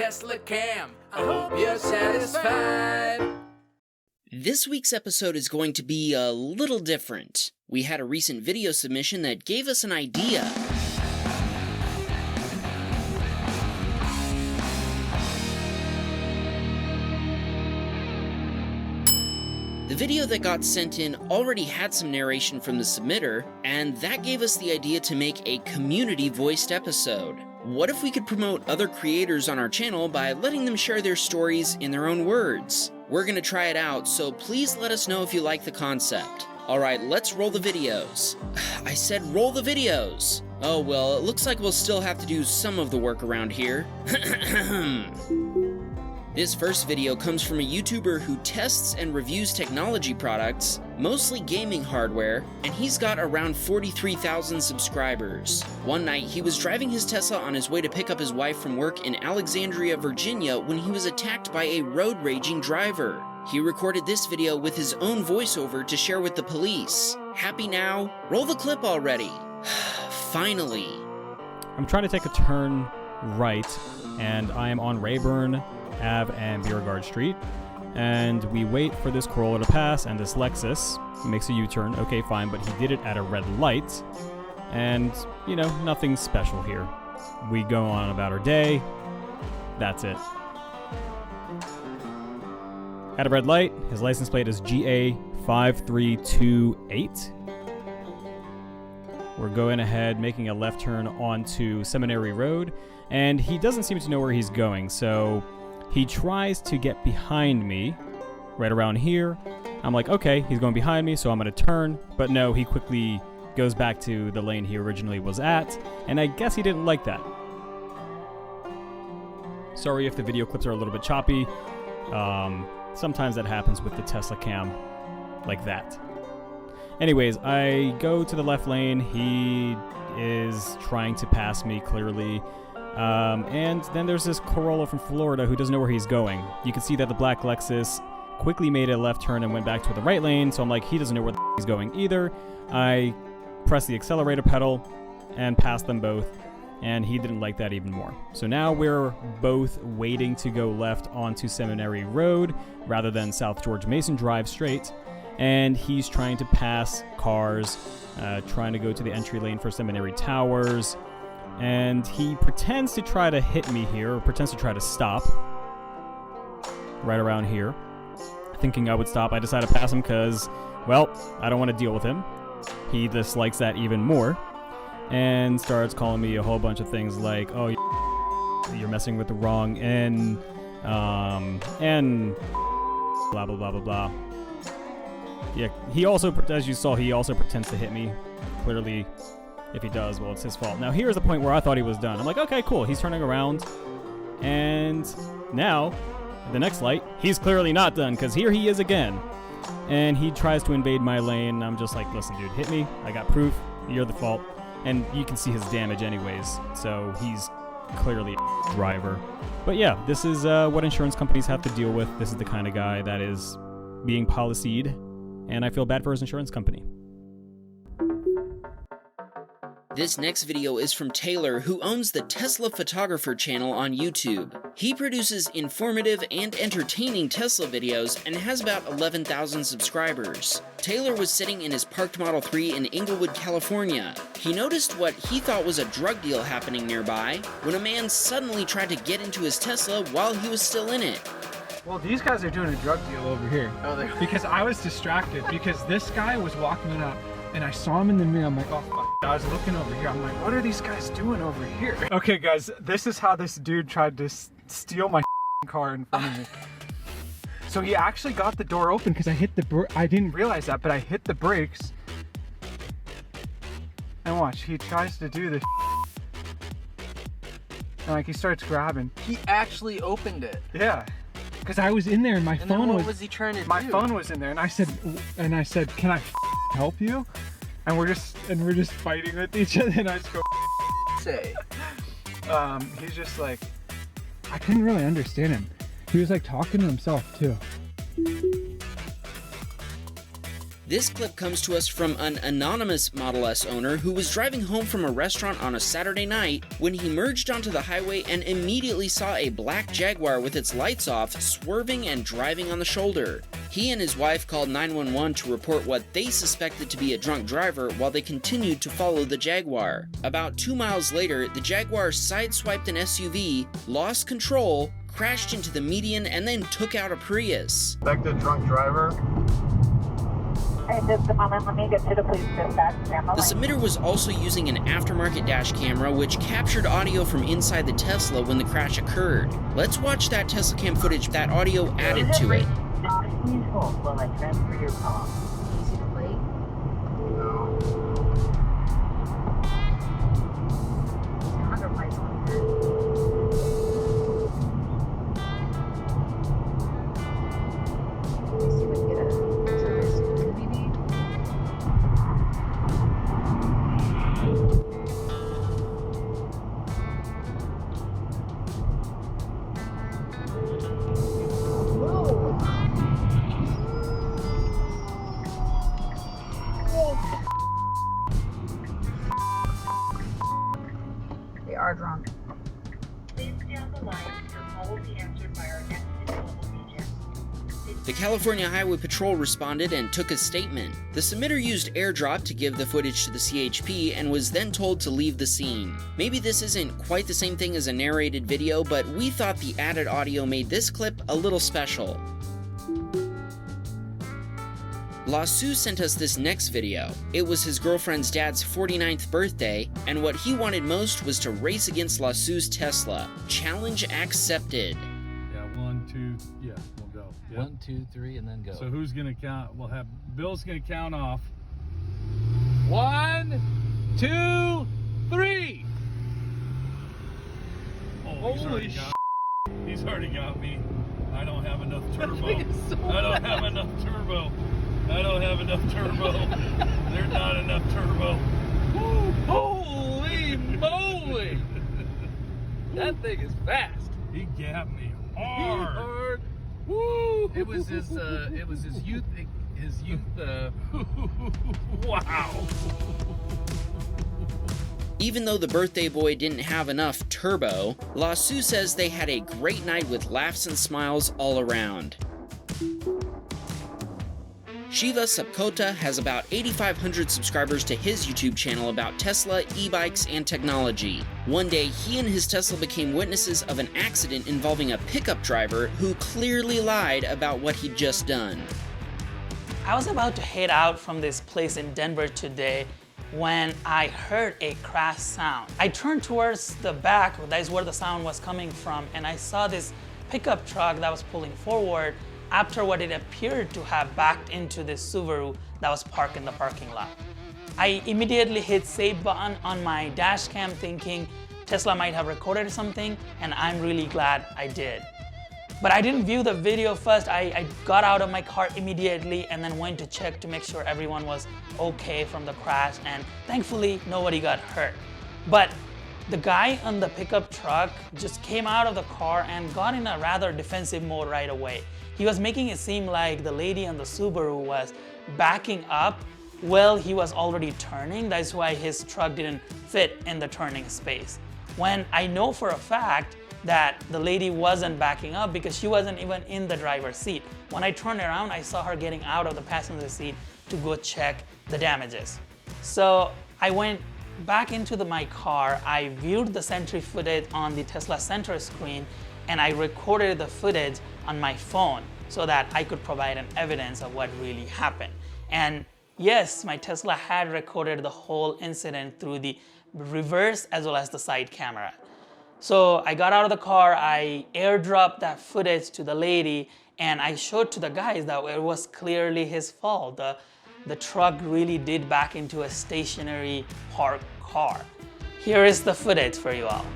Teslacam. I hope you're satisfied. This week's episode is going to be a little different. We had a recent video submission that gave us an idea. The video that got sent in already had some narration from the submitter, and that gave us the idea to make a community-voiced episode. What if we could promote other creators on our channel by letting them share their stories in their own words? We're gonna try it out, so please let us know if you like the concept. Alright, let's roll the videos. I said roll the videos! Oh well, it looks like we'll still have to do some of the work around here. This first video comes from a YouTuber who tests and reviews technology products, mostly gaming hardware, and he's got around 43,000 subscribers. One night, he was driving his Tesla on his way to pick up his wife from work in Alexandria, Virginia, when he was attacked by a road-raging driver. He recorded this video with his own voiceover to share with the police. Happy now? Roll the clip already. Finally. I'm trying to take a turn right, and I am on Rayburn Ave and Beauregard Street, and we wait for this Corolla to pass, and this Lexus makes a U-turn. Okay, fine, but he did it at a red light, and, you know, nothing special here. We go on about our day. That's it. At a red light, his license plate is GA5328. We're going ahead, making a left turn onto Seminary Road, and he doesn't seem to know where he's going, so he tries to get behind me, right around here. I'm like, okay, he's going behind me, so I'm going to turn. But no, he quickly goes back to the lane he originally was at, and I guess he didn't like that. Sorry if the video clips are a little bit choppy. Sometimes that happens with the Teslacam, like that. Anyways, I go to the left lane. He is trying to pass me, clearly. And then there's this Corolla from Florida who doesn't know where he's going. You can see that the black Lexus quickly made a left turn and went back to the right lane, so I'm like, he doesn't know where the he's going either. I press the accelerator pedal and pass them both, and he didn't like that even more. So now we're both waiting to go left onto Seminary Road rather than South George Mason Drive straight, and he's trying to pass cars, trying to go to the entry lane for Seminary Towers. And he pretends to try to hit me here, or pretends to try to stop. Right around here. Thinking I would stop, I decide to pass him because, well, I don't want to deal with him. He dislikes that even more. And starts calling me a whole bunch of things like, oh, you're messing with the wrong N, and blah, blah, blah, blah, blah. Yeah, he also, as you saw, he also pretends to hit me. Clearly, if he does, well, it's his fault. Now, here's the point where I thought he was done. I'm like, okay, cool. He's turning around. And now, the next light, he's clearly not done, because here he is again. And he tries to invade my lane. I'm just like, listen, dude, hit me. I got proof. You're the fault. And you can see his damage anyways. So he's clearly a driver. But yeah, this is what insurance companies have to deal with. This is the kind of guy that is being policied. And I feel bad for his insurance company. This next video is from Taylor, who owns the Tesla Photographer channel on YouTube. He produces informative and entertaining Tesla videos and has about 11,000 subscribers. Taylor was sitting in his parked Model 3 in Inglewood, California. He noticed what he thought was a drug deal happening nearby when a man suddenly tried to get into his Tesla while he was still in it. Well, these guys are doing a drug deal over here. Oh, they because I was distracted because this guy was walking up and I saw him in the mirror. I'm like, oh, fuck. I was looking over here. I'm like, what are these guys doing over here? Okay, guys, this is how this dude tried to steal my car in front of me. So he actually got the door open because I hit the I didn't realize that, but I hit the brakes. And watch, he tries to do this. And like he starts grabbing. He actually opened it. Yeah. Because I was in there and my phone was... What was he trying to do? My phone was in there and I said, can I help you? And we're just fighting with each other and I just go, say. He's just like, I couldn't really understand him. He was like talking to himself too. This clip comes to us from an anonymous Model S owner who was driving home from a restaurant on a Saturday night when he merged onto the highway and immediately saw a black Jaguar with its lights off swerving and driving on the shoulder. He and his wife called 911 to report what they suspected to be a drunk driver while they continued to follow the Jaguar. About 2 miles later, the Jaguar sideswiped an SUV, lost control, crashed into the median, and then took out a Prius. Suspected drunk driver. Just a moment, let me get to the police dispatch. The submitter was also using an aftermarket dash camera which captured audio from inside the Tesla when the crash occurred. Let's watch that Teslacam footage, that audio added to it. Please hold while I transfer your call. Easy to play? No. Otherwise, on here. Let me see if we can get a service, maybe. They are drunk. Please stay on the line. Your call will be answered by our next available agent. The California Highway Patrol responded and took a statement. The submitter used AirDrop to give the footage to the CHP and was then told to leave the scene. Maybe this isn't quite the same thing as a narrated video, but we thought the added audio made this clip a little special. Lasu sent us this next video. It was his girlfriend's dad's 49th birthday, and what he wanted most was to race against Lasu's Tesla. Challenge accepted. Yeah, 1, 2, yeah, we'll go. Yep. 1, 2, 3, and then go. So who's gonna count? We'll have Bill's gonna count off. 1, 2, 3. Oh, he's already got me. I don't have enough turbo. I don't have enough turbo. I don't have enough turbo. There's not enough turbo. Woo, holy moly! That thing is fast. He gapped me hard. Hard. Woo! It was his youth. Wow. Even though the birthday boy didn't have enough turbo, Lasu says they had a great night with laughs and smiles all around. Shiva Sapkota has about 8,500 subscribers to his YouTube channel about Tesla, e-bikes, and technology. One day, he and his Tesla became witnesses of an accident involving a pickup driver who clearly lied about what he'd just done. I was about to head out from this place in Denver today when I heard a crash sound. I turned towards the back, that is where the sound was coming from, and I saw this pickup truck that was pulling forward after what it appeared to have backed into this Subaru that was parked in the parking lot. I immediately hit save button on my dash cam thinking Tesla might have recorded something, and I'm really glad I did. But I didn't view the video first. I got out of my car immediately and then went to check to make sure everyone was okay from the crash, and thankfully nobody got hurt. But the guy on the pickup truck just came out of the car and got in a rather defensive mode right away. He was making it seem like the lady on the Subaru was backing up while he was already turning. That's why his truck didn't fit in the turning space. When I know for a fact that the lady wasn't backing up because she wasn't even in the driver's seat. When I turned around, I saw her getting out of the passenger seat to go check the damages. So I went back into my car, I viewed the Sentry footage on the Tesla Center screen, and I recorded the footage on my phone so that I could provide an evidence of what really happened. And yes, my Tesla had recorded the whole incident through the reverse as well as the side camera. So I got out of the car, I airdropped that footage to the lady, and I showed to the guys that it was clearly his fault. The truck really did back into a stationary parked car. Here is the footage for you all.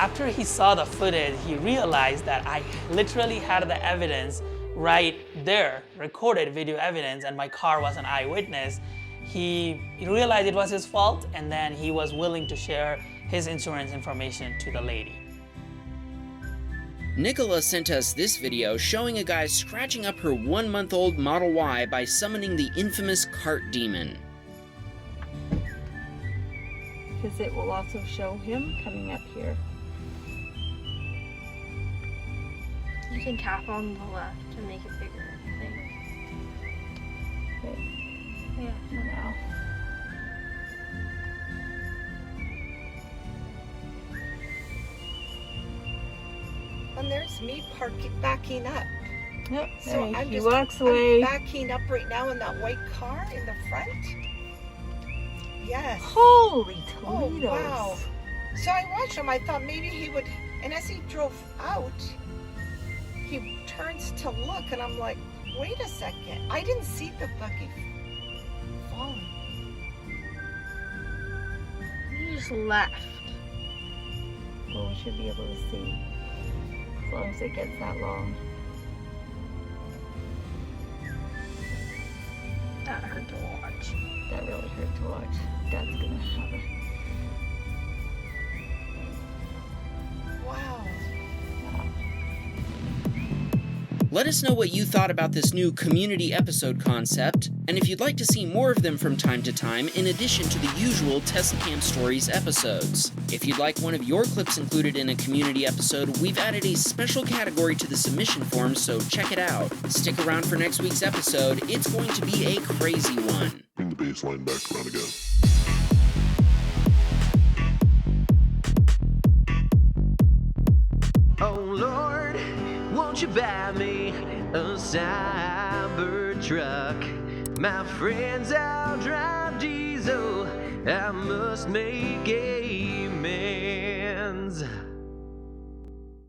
After he saw the footage, he realized that I literally had the evidence right there, recorded video evidence, and my car was an eyewitness. He realized it was his fault, and then he was willing to share his insurance information to the lady. Nicola sent us this video showing a guy scratching up her 1-month-old Model Y by summoning the infamous cart demon. Because it will also show him coming up here. You can tap on the left to make it bigger, I think. Wait, Yeah. not now. And there's me backing up. Yep, So there I'm he just walks I'm away. backing up right now in that white car in the front. Yes. Holy Oh, Toledos. wow. So I watched him. I thought maybe he would, and as he drove out, he turns to look, and I'm like, wait a second. I didn't see the buggy falling. You just left. Well, we should be able to see. As long as it gets that long. That hurt to watch. That really hurt to watch. Dad's gonna have a... Wow. Let us know what you thought about this new community episode concept, and if you'd like to see more of them from time to time in addition to the usual Teslacam Stories episodes. If you'd like one of your clips included in a community episode, we've added a special category to the submission form, so check it out. Stick around for next week's episode, it's going to be a crazy one. Bring the baseline back around again. Oh Lord, won't you buy me a Cybertruck? My friends all drive diesel, I must make a